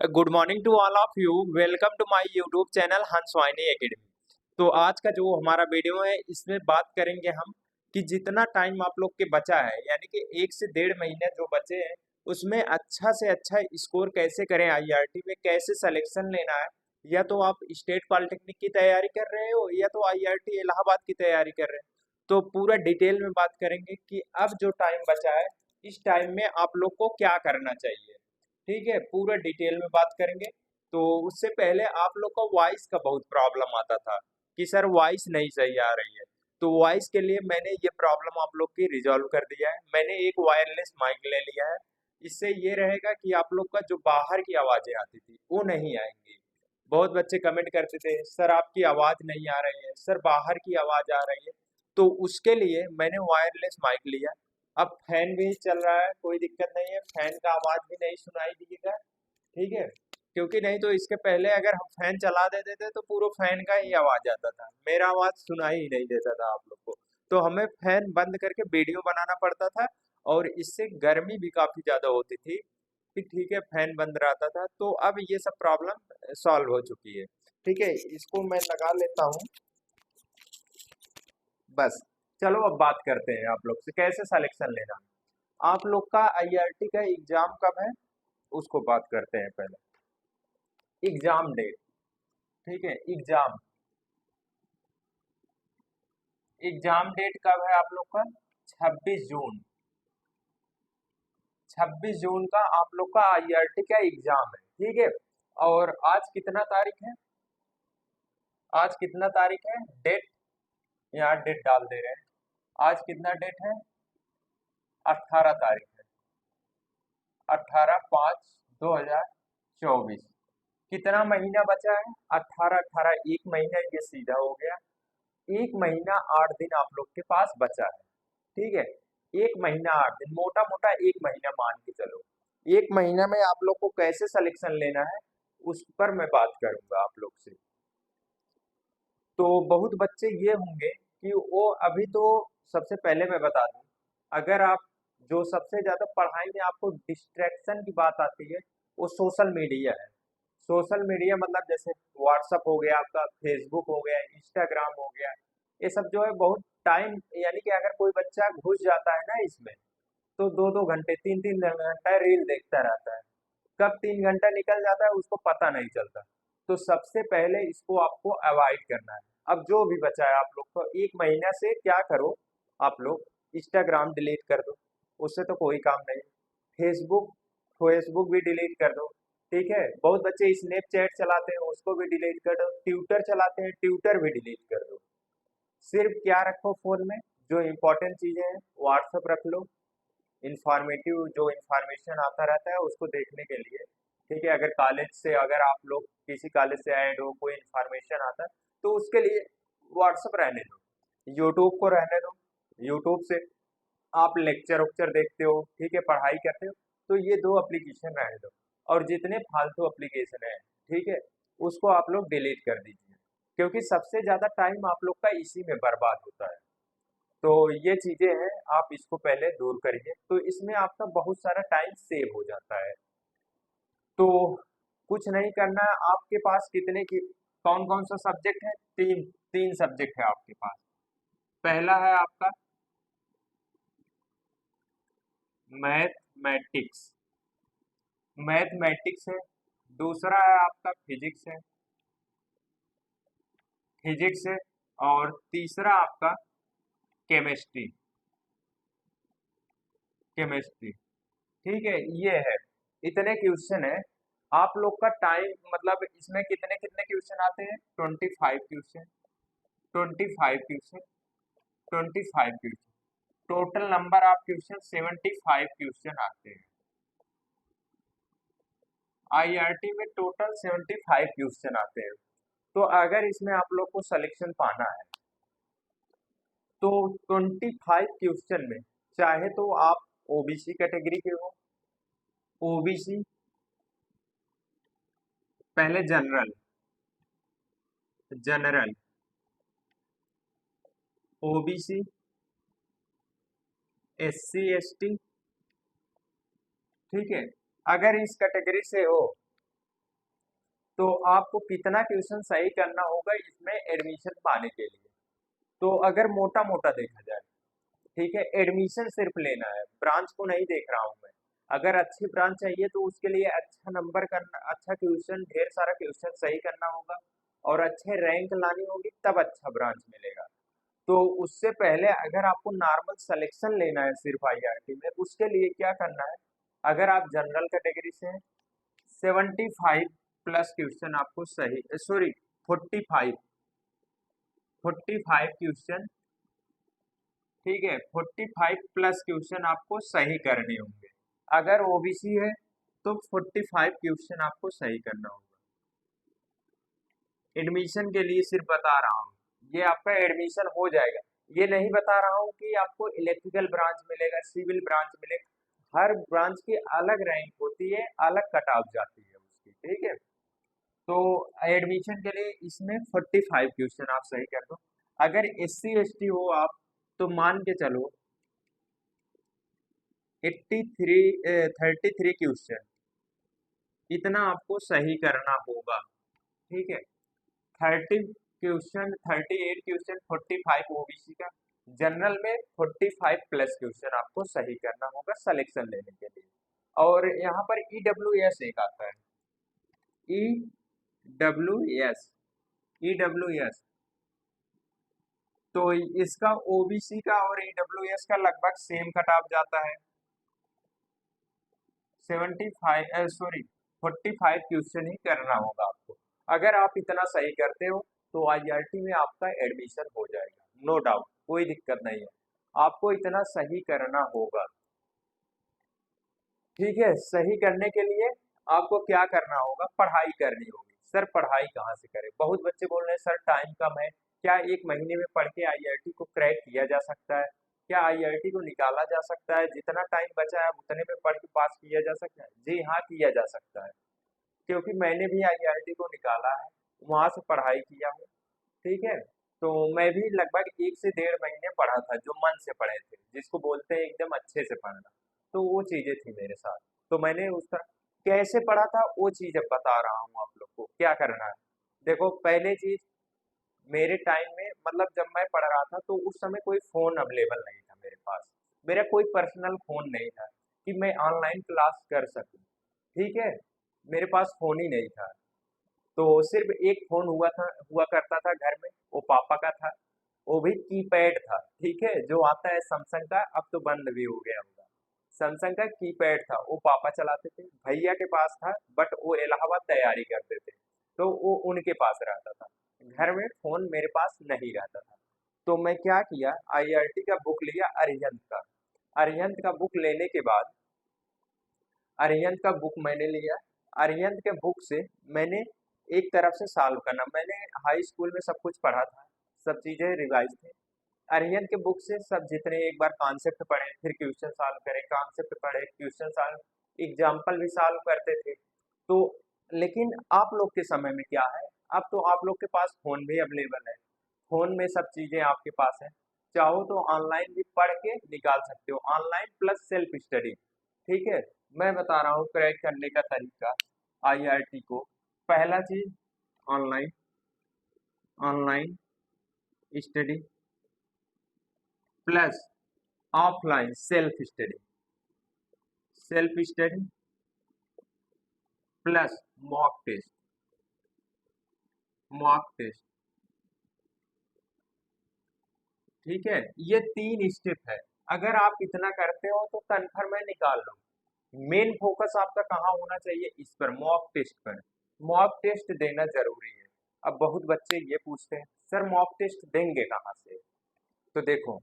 Good morning to all of you. Welcome to my YouTube channel Hans Vahini academy. तो आज का जो हमारा वीडियो है इसमें बात करेंगे हम कि जितना टाइम आप लोग के बचा है यानी कि 1 से 1.5 महीने जो बचे हैं उसमें अच्छा से अच्छा स्कोर कैसे करें, आईआरटी में कैसे सिलेक्शन लेना है। या तो आप स्टेट पॉलिटेक्निक की तैयारी कर रहे हो या तो आईआरटी इलाहाबाद की तैयारी कर रहे हैं। तो पूरा डिटेल में बात करेंगे कि अब जो टाइम बचा है इस टाइम में आप लोग को क्या करना चाहिए। ठीक है, पूरा डिटेल में बात करेंगे। तो उससे पहले आप लोग को वॉइस का बहुत प्रॉब्लम आता था कि सर वॉइस नहीं सही आ रही है। तो वॉइस के लिए मैंने ये प्रॉब्लम आप लोग की रिजॉल्व कर दिया है। मैंने एक वायरलेस माइक ले लिया है। इससे ये रहेगा कि आप लोग का जो बाहर की आवाजें आती थी वो नहीं आएंगी। बहुत बच्चे कमेंट करते थे सर आपकी आवाज नहीं आ रही है, सर बाहर की आवाज आ रही है। तो उसके लिए मैंने वायरलेस माइक लिया। अब फैन भी चल रहा है, कोई दिक्कत नहीं है, फैन का आवाज भी नहीं सुनाई देगा। ठीक है, क्योंकि नहीं तो इसके पहले अगर हम फैन चला देते थे तो पूरा फैन का ही आवाज आता था, मेरा आवाज सुनाई ही नहीं देता था आप लोग को। तो हमें फैन बंद करके वीडियो बनाना पड़ता था और इससे गर्मी भी काफी ज्यादा होती थी कि ठीक है फैन बंद रहता था। तो अब ये सब प्रॉब्लम सॉल्व हो चुकी है। ठीक है, इसको मैं लगा लेता हूँ बस। चलो अब बात करते हैं आप लोग से कैसे सिलेक्शन लेना है। आप लोग का आईआरटी का एग्जाम कब है उसको बात करते हैं पहले। एग्जाम डेट, ठीक है, एग्जाम डेट कब है आप लोग का? 26 जून। 26 जून का आप लोग का आईआरटी का एग्जाम है। ठीक है, और आज कितना तारीख है? आज कितना तारीख है? डेट, यहाँ डेट डाल दे रहे हैं। आज कितना डेट है? 18 तारीख है। 18/5/2024। कितना महीना बचा है? 18 18, एक महीना ये सीधा हो गया। 1 महीना 8 दिन आप लोग के पास बचा है। ठीक है, 1 महीना 8 दिन, मोटा मोटा 1 महीना मान के चलो। 1 महीना में आप लोग को कैसे सिलेक्शन लेना है उस पर मैं बात करूंगा आप लोग से। तो बहुत बच्चे ये होंगे कि वो अभी तो, सबसे पहले मैं बता दूं, अगर आप, जो सबसे ज्यादा पढ़ाई में आपको डिस्ट्रैक्शन की बात आती है वो सोशल मीडिया है। सोशल मीडिया मतलब जैसे व्हाट्सअप हो गया आपका, फेसबुक हो गया, इंस्टाग्राम हो गया, ये सब जो है बहुत टाइम, यानी कि अगर कोई बच्चा घुस जाता है ना इसमें तो 2 2 घंटे 3 3 घंटा रील देखता रहता है। कब 3 घंटा निकल जाता है उसको पता नहीं चलता। तो सबसे पहले इसको आपको अवॉइड करना है। अब जो भी बचा है आप लोग को 1 महीना से क्या करो, आप लोग इंस्टाग्राम डिलीट कर दो, उससे तो कोई काम नहीं। फेसबुक, फेसबुक भी डिलीट कर दो। ठीक है, बहुत बच्चे स्नैपचैट चलाते हैं उसको भी डिलीट कर दो, ट्विटर चलाते हैं ट्विटर भी डिलीट कर दो। सिर्फ क्या रखो फोन में, जो इम्पोर्टेंट चीजें हैं व्हाट्सएप रख लो, इंफॉर्मेटिव जो इंफॉर्मेशन आता रहता है उसको देखने के लिए। ठीक है, अगर कॉलेज से, अगर आप लोग किसी कॉलेज से ऐड हो, कोई इंफॉर्मेशन आता है तो उसके लिए व्हाट्सएप रहने दो। यूट्यूब को रहने दो, यूट्यूब से आप लेक्चर उक्चर देखते हो, ठीक है, पढ़ाई करते हो, तो ये दो एप्लीकेशन रहने दो। और जितने फालतू एप्लीकेशन है, ठीक है, उसको आप लोग डिलीट कर दीजिए, क्योंकि सबसे ज्यादा टाइम आप लोग का इसी में बर्बाद होता है। तो ये चीजें हैं, आप इसको पहले दूर करिए तो इसमें आपका बहुत सारा टाइम सेव हो जाता है। तो कुछ नहीं करना है, आपके पास कितने की, कौन कौन सा सब्जेक्ट है? तीन, तीन सब्जेक्ट है आपके पास। पहला है आपका मैथमेटिक्स, मैथमेटिक्स है। दूसरा है आपका फिजिक्स है, फिजिक्स है। और तीसरा आपका केमिस्ट्री, केमिस्ट्री। ठीक है, ये है, इतने क्वेश्चन है। आप लोग का टाइम मतलब इसमें कितने कितने क्वेश्चन आते हैं? 25 question, 25 question, 25 question, total number of question 75 question आते हैं। आईआरटी में टोटल 75 क्वेश्चन आते हैं। तो अगर इसमें आप लोग को सिलेक्शन पाना है तो 25 क्वेश्चन में, चाहे तो आप ओबीसी कैटेगरी के हो, ओबीसी, पहले general, general, OBC, SC ST. ठीक है, अगर इस कैटेगरी से हो तो आपको कितना क्वेश्चन सही करना होगा इसमें एडमिशन पाने के लिए। तो अगर मोटा मोटा देखा जाए, ठीक है, एडमिशन सिर्फ लेना है, ब्रांच को नहीं देख रहा हूँ मैं। अगर अच्छी ब्रांच चाहिए तो उसके लिए अच्छा नंबर करना, अच्छा क्वेश्चन, ढेर सारा क्वेश्चन सही करना होगा और अच्छे रैंक लानी होगी, तब अच्छा ब्रांच मिलेगा। तो उससे पहले अगर आपको नॉर्मल सिलेक्शन लेना है सिर्फ आईआरटी में, उसके लिए क्या करना है, अगर आप जनरल कैटेगरी से हैं, 75 प्लस क्वेश्चन आपको सही, सॉरी, 45 45 क्वेश्चन, ठीक है, 45 प्लस क्वेश्चन आपको सही करने होंगे। अगर ओबीसी है तो 45 क्वेश्चन आपको सही करना होगा। एडमिशन के लिए सिर्फ बता रहा हूँ, ये आपका एडमिशन हो जाएगा। ये नहीं बता रहा हूँ कि आपको इलेक्ट्रिकल ब्रांच मिलेगा, सिविल ब्रांच मिलेगा। हर ब्रांच की अलग रैंक होती है, अलग कट ऑफ जाती है उसकी, ठीक है। तो एडमिशन के लिए इसमें 45 क्वेश्चन आप सही कर दो। अगर एससी एसटी हो आप, तो मान के चलो 83 33 क्वेश्चन इतना आपको सही करना होगा, ठीक है। 38 क्वेश्चन, 45 ओबीसी का, जनरल में 45 प्लस क्वेश्चन आपको सही करना होगा सिलेक्शन लेने के लिए। और यहाँ पर ईडब्ल्यूएस एक आता है, ईडब्ल्यूएस, ईडब्ल्यूएस, तो इसका ओबीसी का और ईडब्ल्यूएस का लगभग सेम कट ऑफ जाता है। 75 सॉरी 45 क्वेश्चन ही करना होगा आपको। अगर आप इतना सही करते हो तो आईआरटी में आपका एडमिशन हो जाएगा, नो डाउट, कोई दिक्कत नहीं है। आपको इतना सही करना होगा, ठीक है। सही करने के लिए आपको क्या करना होगा, पढ़ाई करनी होगी। सर पढ़ाई कहाँ से करें, बहुत बच्चे बोल रहे हैं सर टाइम कम है, क्या एक महीने में पढ़ के आईआरटी को क्रैक किया जा सकता है, क्या आईआरटी को निकाला जा सकता है, जितना टाइम बचा है उतने में पढ़ के पास किया जा सकता है? जी हाँ, किया जा सकता है, क्योंकि मैंने भी आईआरटी को निकाला है, वहां से पढ़ाई किया हूँ, ठीक है। तो मैं भी लगभग 1 से 1.5 महीने पढ़ा था, जो मन से पढ़े थे, जिसको बोलते हैं एकदम अच्छे से पढ़ना। तो वो चीजें थी मेरे साथ, तो मैंने उस तरह कैसे पढ़ा था वो चीज अब बता रहा हूँ आप लोग को क्या करना है। देखो पहले चीज, मेरे टाइम में मतलब जब मैं पढ़ रहा था तो उस समय कोई फोन अवेलेबल नहीं था मेरे पास, मेरा कोई पर्सनल फोन नहीं था कि मैं ऑनलाइन क्लास कर सकूं, ठीक है। मेरे पास फोन ही नहीं था, तो सिर्फ एक फोन हुआ करता था घर में, वो पापा का था, वो भी कीपैड था, ठीक है, जो आता है सैमसंग का, अब तो बंद भी हो गया होगा। सैमसंग का कीपैड था, वो पापा चलाते थे, भैया के पास था बट वो इलाहाबाद तैयारी करते थे, तो वो उनके पास रहता था। घर में फोन मेरे पास नहीं रहता था। तो मैं क्या किया, आईआरटी का बुक लिया, अरिहंत का। अरिहंत का बुक लेने के बाद, अरिहंत का बुक मैंने लिया, अरिहंत के बुक से मैंने एक तरफ से सॉल्व करना, मैंने हाई स्कूल में सब कुछ पढ़ा था, सब चीजें रिवाइज थी। अरिहंत के बुक से सब जितने, एक बार कॉन्सेप्ट पढ़े, फिर क्वेश्चन सॉल्व करे, कॉन्सेप्ट पढ़े, क्वेश्चन सॉल्व, एग्जाम्पल भी सॉल्व करते थे। तो लेकिन आप लोग के समय में क्या है, अब तो आप लोग के पास फोन भी अवेलेबल है, फोन में सब चीजें आपके पास है, चाहो तो ऑनलाइन भी पढ़ के निकाल सकते हो, ऑनलाइन प्लस सेल्फ स्टडी, ठीक है। मैं बता रहा हूँ क्रैक करने का तरीका आईआरटी को। पहला चीज, online, online study plus offline self study, self study plus mock test, mock test, ठीक है। ये 3 स्टेप है, अगर आप इतना करते हो तो कन्फर्म है निकाल लो। मेन फोकस आपका कहाँ होना चाहिए, इस पर, मॉक टेस्ट पर। मॉक टेस्ट देना जरूरी है। अब बहुत बच्चे ये पूछते हैं सर मॉक टेस्ट देंगे कहाँ से, तो देखो,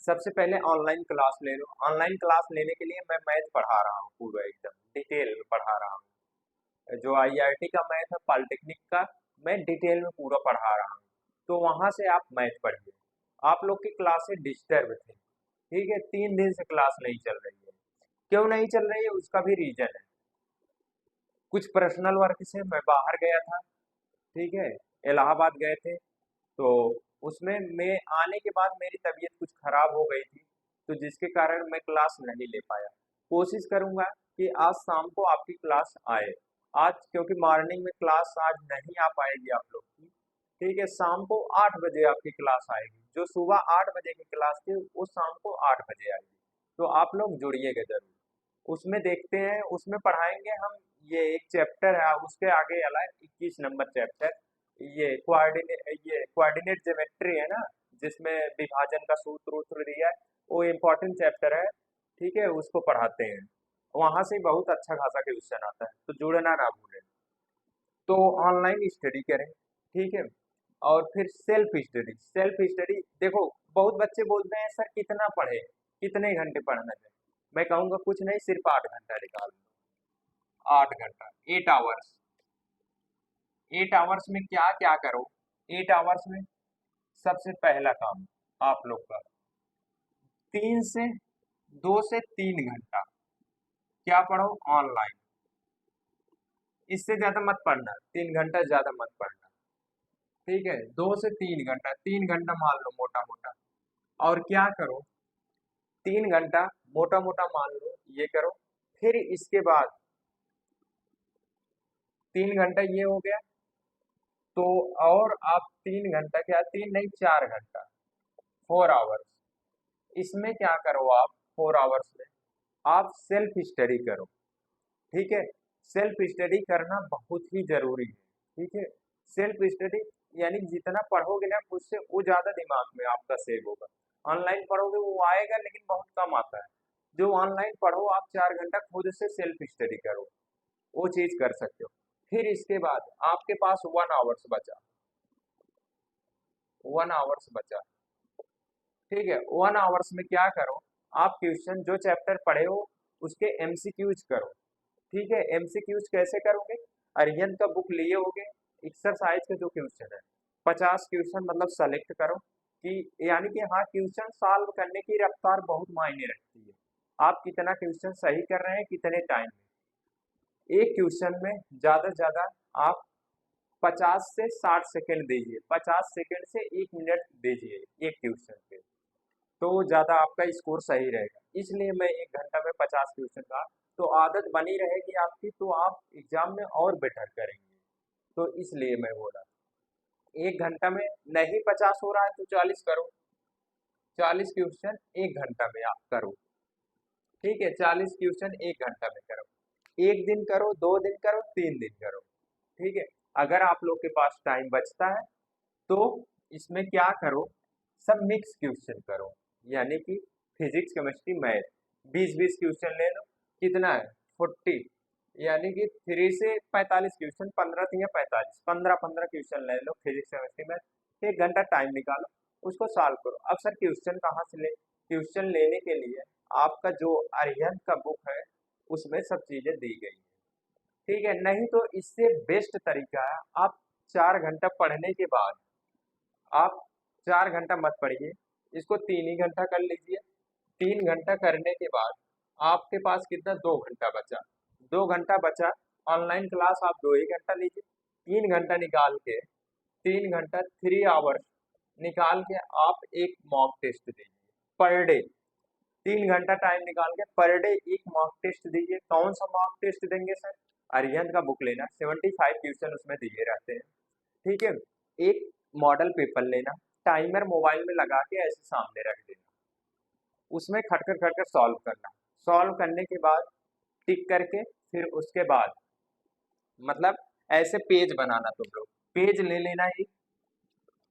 सबसे पहले ऑनलाइन क्लास ले लो। ऑनलाइन क्लास लेने के लिए मैं मैथ पढ़ा रहा हूँ, पूरा एकदम डिटेल में पढ़ा रहा हूँ। जो आईआरटी का मैथ है, पॉलिटेक्निक का, मैं डिटेल में पूरा पढ़ा रहा हूँ। तो वहां से आप मैथ पढ़िए। आप लोग की क्लासें डिस्टर्ब थी, ठीक है, 3 दिन से क्लास नहीं चल रही है। क्यों नहीं चल रही है उसका भी रीजन है, कुछ पर्सनल वर्क से मैं बाहर गया था, ठीक है, इलाहाबाद गए थे। तो उसमें मैं आने के बाद मेरी तबीयत कुछ खराब हो गई थी, तो जिसके कारण मैं क्लास नहीं ले पाया। कोशिश करूंगा कि आज शाम को आपकी क्लास आए। आज क्योंकि मॉर्निंग में क्लास आज नहीं आ पाएगी आप लोग की, ठीक है, शाम को 8 बजे आपकी क्लास आएगी। जो सुबह 8 बजे की क्लास थी वो शाम को 8 बजे आएगी। तो आप लोग जुड़िएगा जरूर। उसमें देखते हैं, उसमें पढ़ाएंगे हम। ये एक चैप्टर है, उसके आगे वाला 21 नंबर चैप्टर, ये कोऑर्डिनेट ज्योमेट्री है ना, जिसमें विभाजन का सूत्र वूत्र दिया है, वो इम्पोर्टेंट चैप्टर है। ठीक है, उसको पढ़ाते हैं। वहां से बहुत अच्छा खासा क्वेश्चन आता है, तो जुड़ना ना भूलें। तो ऑनलाइन स्टडी करें, ठीक है। और फिर सेल्फ स्टडी देखो, बहुत बच्चे बोलते हैं सर कितना पढ़े, कितने घंटे पढ़ना चाहिए। मैं कहूँगा कुछ नहीं, सिर्फ 8 घंटा निकाल लो। 8 घंटा, 8 आवर्स। 8 आवर्स में क्या क्या करो। 8 आवर्स में सबसे पहला काम आप लोग का 2 से 3 घंटा क्या पढ़ो, ऑनलाइन। इससे ज्यादा मत पढ़ना, 3 घंटा ज्यादा मत पढ़ना, ठीक है। 2 से 3 घंटा, 3 घंटा मान लो मोटा मोटा। और क्या करो, 3 घंटा मोटा मोटा मान लो, ये करो। फिर इसके बाद 3 घंटा ये हो गया, तो और आप 3 घंटा, क्या 3 नहीं 4 घंटा, 4 आवर्स। इसमें क्या करो आप, 4 आवर्स में आप सेल्फ स्टडी करो, ठीक है। सेल्फ स्टडी करना बहुत ही जरूरी है, ठीक है। सेल्फ स्टडी यानी जितना पढ़ोगे ना उससे वो ज्यादा दिमाग में आपका सेव होगा। ऑनलाइन पढ़ोगे वो आएगा लेकिन बहुत कम आता है। जो ऑनलाइन पढ़ो आप 4 घंटा खुद से सेल्फ स्टडी करो, वो चीज कर सकते हो। फिर इसके बाद आपके पास 1 आवर्स बचा, 1 आवर्स बचा, ठीक है। 1 आवर्स में क्या करो, आप क्वेश्चन जो चैप्टर पढ़े हो उसके एमसीक्यूज करो, ठीक है। एमसीक्यूज कैसे करोगे, अरिहंत का बुक लिए होगे, एक्सरसाइज के जो क्वेश्चन है 50 क्वेश्चन मतलब सेलेक्ट करो, कि यानी कि हाँ, क्वेश्चन सॉल्व करने की रफ्तार बहुत मायने रखती है। आप कितना क्वेश्चन सही कर रहे हैं, कितने टाइम में। एक क्वेश्चन में ज्यादा से ज्यादा आप 50 से 60 सेकंड दीजिए, 50 सेकंड से 1 मिनट दीजिए एक क्वेश्चन पे, तो ज्यादा आपका स्कोर सही रहेगा। इसलिए मैं 1 घंटा में 50 क्वेश्चन का, तो आदत बनी रहेगी आपकी, तो आप एग्जाम में और बेटर करेंगे। तो इसलिए मैं बोला 1 घंटा में नहीं 50 हो रहा है तो 40 करो, 40 क्वेश्चन 1 घंटा में आप करो, ठीक है। 40 क्वेश्चन 1 घंटा में करो, एक दिन करो, 2 दिन करो, 3 दिन करो, ठीक है। अगर आप लोग के पास टाइम बचता है तो इसमें क्या करो, सब मिक्स क्वेश्चन करो, यानी कि फिजिक्स केमिस्ट्री मैथ 20-20 क्वेश्चन ले लो। कितना है 40, यानी कि 3 से 45 क्वेश्चन, 15 या 45, 15-15 क्वेश्चन ले लो फिजिक्स केमिस्ट्री मैथ। 1 घंटा टाइम निकालो, उसको सॉल्व करो। अब सर क्वेश्चन कहाँ से ले, क्वेश्चन लेने के लिए आपका जो अरिहंत का बुक है उसमें सब चीजें दी गई है, ठीक है। नहीं तो इससे बेस्ट तरीका है, आप 4 घंटा पढ़ने के बाद आप 4 घंटा मत पढ़िए, इसको 3 ही घंटा कर लीजिए। 3 घंटा करने के बाद आपके पास कितना, 2 घंटा बचा। 2 घंटा बचा, ऑनलाइन क्लास आप 2 ही घंटा लीजिए। 3 घंटा निकाल के, 3 घंटा 3 आवर्स निकाल के आप एक मॉक टेस्ट दीजिए पर डे। 3 घंटा टाइम निकाल के पर डे एक मॉक टेस्ट दीजिए। कौन सा मॉक टेस्ट देंगे सर, अरिहंत का बुक लेना, 75 क्वेश्चन उसमें दिए रहते हैं, ठीक है। एक मॉडल पेपर लेना, टाइमर मोबाइल में लगा के ऐसे सामने रख देना, उसमें खटकर खटकर सॉल्व करना। सॉल्व करने के बाद टिक करके, फिर उसके बाद मतलब ऐसे पेज बनाना, तुम लोग पेज ले लेना। एक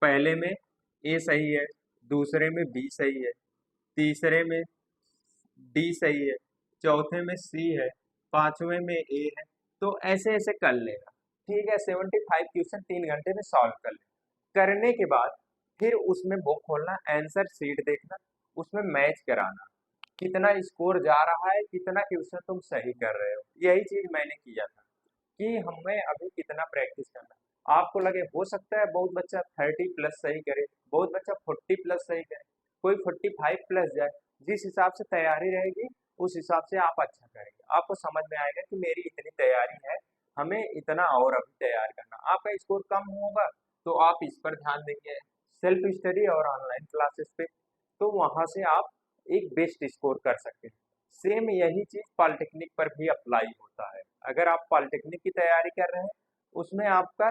पहले में ए सही है, दूसरे में बी सही है, तीसरे में डी सही है, चौथे में सी है, पांचवें में ए है। तो ऐसे ऐसे कर लेना, ठीक है। 75 क्वेश्चन 3 घंटे में सॉल्व कर ले। करने के बाद फिर उसमें बुक खोलना, आंसर शीट देखना, उसमें मैच कराना, कितना स्कोर जा रहा है, कितना क्वेश्चन तुम सही कर रहे हो। यही चीज मैंने किया था कि हमें अभी कितना प्रैक्टिस करना है। आपको लगे हो सकता है बहुत बच्चा 30+ सही करे, बहुत बच्चा 40+ सही करे, कोई 45+ जाए। जिस हिसाब से तैयारी रहेगी उस हिसाब से आप अच्छा करेंगे, आपको समझ में आएगा कि मेरी इतनी तैयारी है, हमें इतना और अभी तैयार करना। आपका स्कोर कम होगा तो आप इस पर ध्यान देंगे, सेल्फ स्टडी और ऑनलाइन क्लासेस पे, तो वहां से आप एक बेस्ट स्कोर कर सकते हैं। सेम यही चीज पॉलिटेक्निक पर भी अप्लाई होता है। अगर आप पॉलिटेक्निक की तैयारी कर रहे हैं उसमें आपका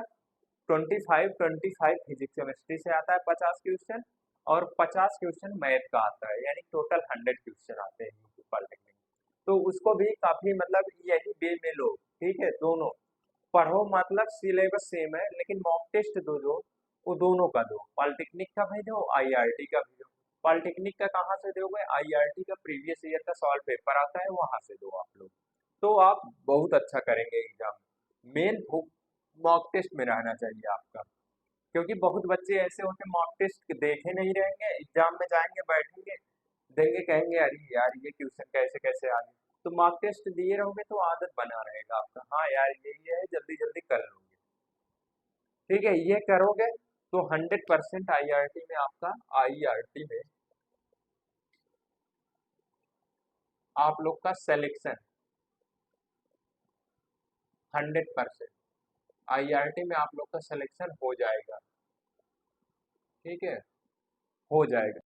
25 फिजिक्स केमिस्ट्री से आता है 50 क्वेश्चन, और 50 क्वेश्चन मैथ का आता है, यानी टोटल 100 क्वेश्चन आते हैं यूपी पॉलिटेक्निक। तो उसको भी काफी मतलब यही वे में लो, ठीक है। दोनों पढ़ो, मतलब सिलेबस सेम है, लेकिन मॉक टेस्ट दो जो, वो दोनों का दो, पॉलिटेक्निक का भी दो, आईआरटी का भी दो। पॉलिटेक्निक का कहाँ से दोगे? आईआरटी का प्रीवियस ईयर का सॉल्व पेपर आता है, वहां से दो आप लोग, तो आप बहुत अच्छा करेंगे एग्जाम। मेन मॉक टेस्ट में रहना चाहिए आपका, क्योंकि बहुत बच्चे ऐसे होते हैं मॉक टेस्ट देखे नहीं रहेंगे, एग्जाम में जाएंगे, बैठेंगे, देंगे, कहेंगे अरे यार ये क्वेश्चन कैसे कैसे आ गए। तो मॉक टेस्ट दिए रहोगे तो आदत बना रहेगा आपका, हाँ यार ये है, जल्दी जल्दी कर लोगे। ठीक है, ये करोगे तो 100% आईआरटी में आपका, आईआरटी में आप लोग का सिलेक्शन 100%, आईआरटी में आप लोग का सिलेक्शन हो जाएगा। ठीक है, हो जाएगा।